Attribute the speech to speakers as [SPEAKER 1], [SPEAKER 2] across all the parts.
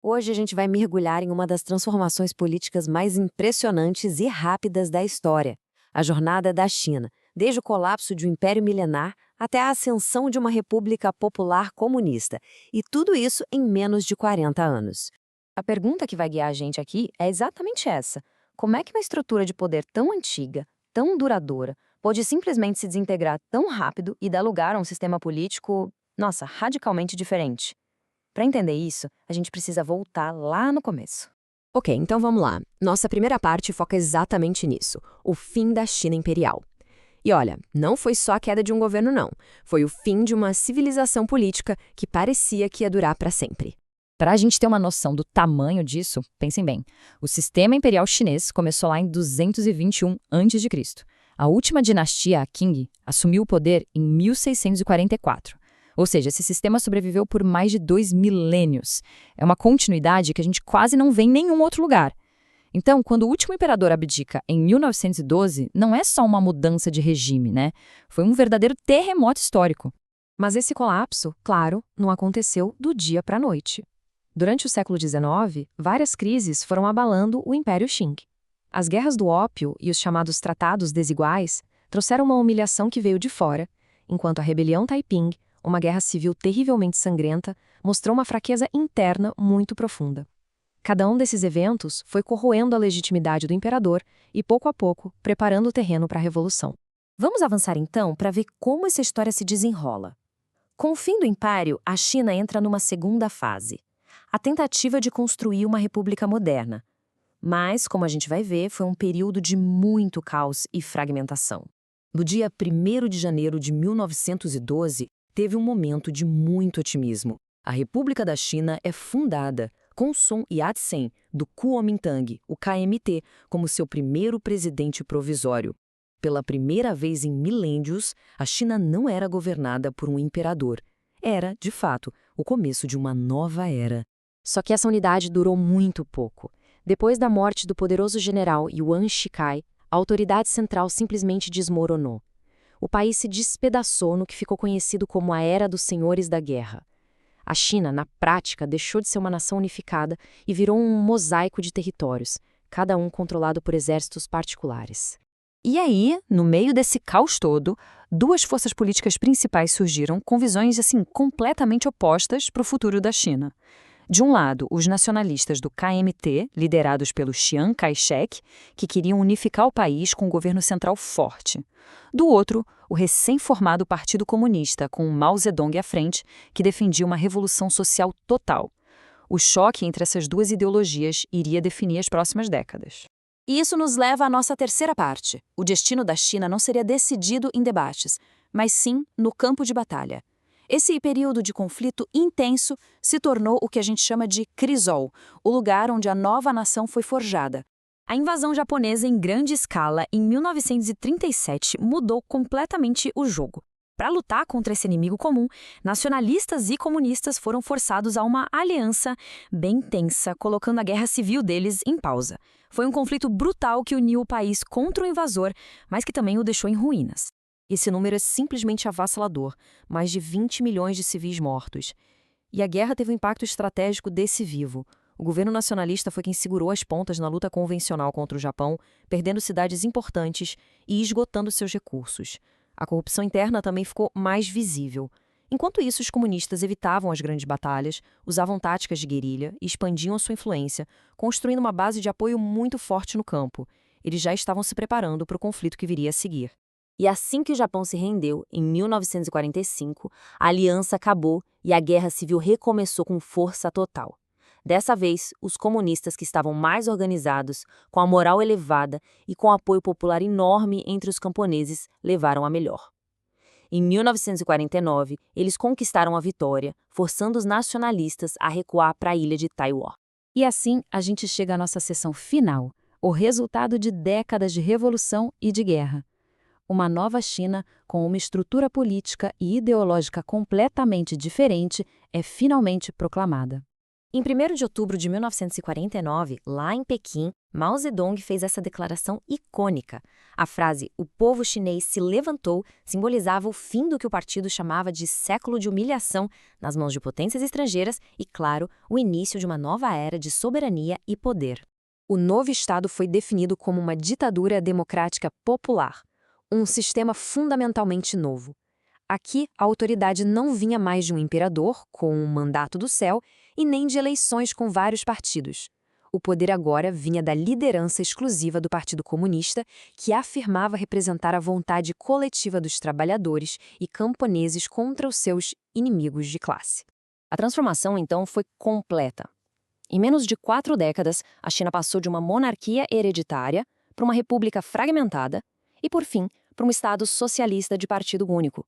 [SPEAKER 1] Hoje a gente vai mergulhar em uma das transformações políticas mais impressionantes e rápidas da história, a jornada da China, desde o colapso de um império milenar até a ascensão de uma república popular comunista, e tudo isso em menos de 40 anos.
[SPEAKER 2] A pergunta que vai guiar a gente aqui é exatamente essa. Como é que uma estrutura de poder tão antiga, tão duradoura, pode simplesmente se desintegrar tão rápido e dar lugar a um sistema político, nossa, radicalmente diferente? Para entender isso, a gente precisa voltar lá no começo.
[SPEAKER 3] Ok, então vamos lá. Nossa primeira parte foca exatamente nisso, o fim da China imperial. E olha, não foi só a queda de um governo, não. Foi o fim de uma civilização política que parecia que ia durar para sempre.
[SPEAKER 2] Para a gente ter uma noção do tamanho disso, pensem bem. O sistema imperial chinês começou lá em 221 a.C. A última dinastia, a Qing, assumiu o poder em 1644. Ou seja, esse sistema sobreviveu por mais de 2 milênios. É uma continuidade que a gente quase não vê em nenhum outro lugar. Então, quando o último imperador abdica em 1912, não é só uma mudança de regime, né? Foi um verdadeiro terremoto histórico. Mas esse colapso, claro, não aconteceu do dia para a noite. Durante o século XIX, várias crises foram abalando o Império Qing. As guerras do ópio e os chamados tratados desiguais trouxeram uma humilhação que veio de fora, enquanto a rebelião Taiping, uma guerra civil terrivelmente sangrenta, mostrou uma fraqueza interna muito profunda. Cada um desses eventos foi corroendo a legitimidade do imperador e, pouco a pouco, preparando o terreno para a revolução.
[SPEAKER 1] Vamos avançar então para ver como essa história se desenrola. Com o fim do império, a China entra numa segunda fase, a tentativa de construir uma república moderna. Mas, como a gente vai ver, foi um período de muito caos e fragmentação. No dia 1º de janeiro de 1912, teve um momento de muito otimismo. A República da China é fundada, com Sun Yat-sen, do Kuomintang, o KMT, como seu primeiro presidente provisório. Pela primeira vez em milênios, a China não era governada por um imperador. Era, de fato, o começo de uma nova era.
[SPEAKER 3] Só que essa unidade durou muito pouco. Depois da morte do poderoso general Yuan Shikai, a autoridade central simplesmente desmoronou. O país se despedaçou no que ficou conhecido como a Era dos Senhores da Guerra. A China, na prática, deixou de ser uma nação unificada e virou um mosaico de territórios, cada um controlado por exércitos particulares.
[SPEAKER 2] E aí, no meio desse caos todo, duas forças políticas principais surgiram com visões completamente opostas para o futuro da China. De um lado, os nacionalistas do KMT, liderados pelo Chiang Kai-shek, que queriam unificar o país com um governo central forte. Do outro, o recém-formado Partido Comunista, com Mao Zedong à frente, que defendia uma revolução social total. O choque entre essas duas ideologias iria definir as próximas décadas.
[SPEAKER 1] E isso nos leva à nossa terceira parte. O destino da China não seria decidido em debates, mas sim no campo de batalha. Esse período de conflito intenso se tornou o que a gente chama de crisol, o lugar onde a nova nação foi forjada. A invasão japonesa em grande escala em 1937 mudou completamente o jogo. Para lutar contra esse inimigo comum, nacionalistas e comunistas foram forçados a uma aliança bem tensa, colocando a guerra civil deles em pausa. Foi um conflito brutal que uniu o país contra o invasor, mas que também o deixou em ruínas. Esse número é simplesmente avassalador, mais de 20 milhões de civis mortos. E a guerra teve um impacto estratégico decisivo. O governo nacionalista foi quem segurou as pontas na luta convencional contra o Japão, perdendo cidades importantes e esgotando seus recursos. A corrupção interna também ficou mais visível. Enquanto isso, os comunistas evitavam as grandes batalhas, usavam táticas de guerrilha e expandiam sua influência, construindo uma base de apoio muito forte no campo. Eles já estavam se preparando para o conflito que viria a seguir. E assim que o Japão se rendeu, em 1945, a aliança acabou e a guerra civil recomeçou com força total. Dessa vez, os comunistas que estavam mais organizados, com a moral elevada e com apoio popular enorme entre os camponeses, levaram a melhor. Em 1949, eles conquistaram a vitória, forçando os nacionalistas a recuar para a ilha de Taiwan.
[SPEAKER 2] E assim, a gente chega à nossa sessão final, o resultado de décadas de revolução e de guerra. Uma nova China, com uma estrutura política e ideológica completamente diferente, é finalmente proclamada.
[SPEAKER 3] Em 1º de outubro de 1949, lá em Pequim, Mao Zedong fez essa declaração icônica. A frase "o povo chinês se levantou" simbolizava o fim do que o partido chamava de século de humilhação nas mãos de potências estrangeiras e, claro, o início de uma nova era de soberania e poder. O novo Estado foi definido como uma ditadura democrática popular, um sistema fundamentalmente novo. Aqui, a autoridade não vinha mais de um imperador, com um mandato do céu, e nem de eleições com vários partidos. O poder agora vinha da liderança exclusiva do Partido Comunista, que afirmava representar a vontade coletiva dos trabalhadores e camponeses contra os seus inimigos de classe.
[SPEAKER 1] A transformação, então, foi completa. Em menos de 4 décadas, a China passou de uma monarquia hereditária para uma república fragmentada e, por fim, para um Estado socialista de partido único.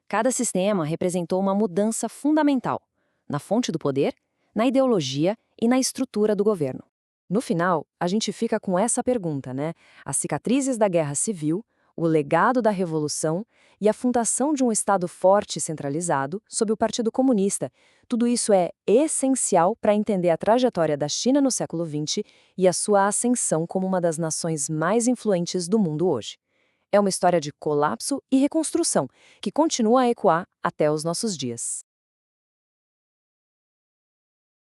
[SPEAKER 1] Cada sistema representou uma mudança fundamental na fonte do poder, na ideologia e na estrutura do governo. No final, a gente fica com essa pergunta, né? As cicatrizes da Guerra Civil, o legado da Revolução e a fundação de um Estado forte e centralizado sob o Partido Comunista. Tudo isso é essencial para entender a trajetória da China no século XX e a sua ascensão como uma das nações mais influentes do mundo hoje. É uma história de colapso e reconstrução que continua a ecoar até os nossos dias.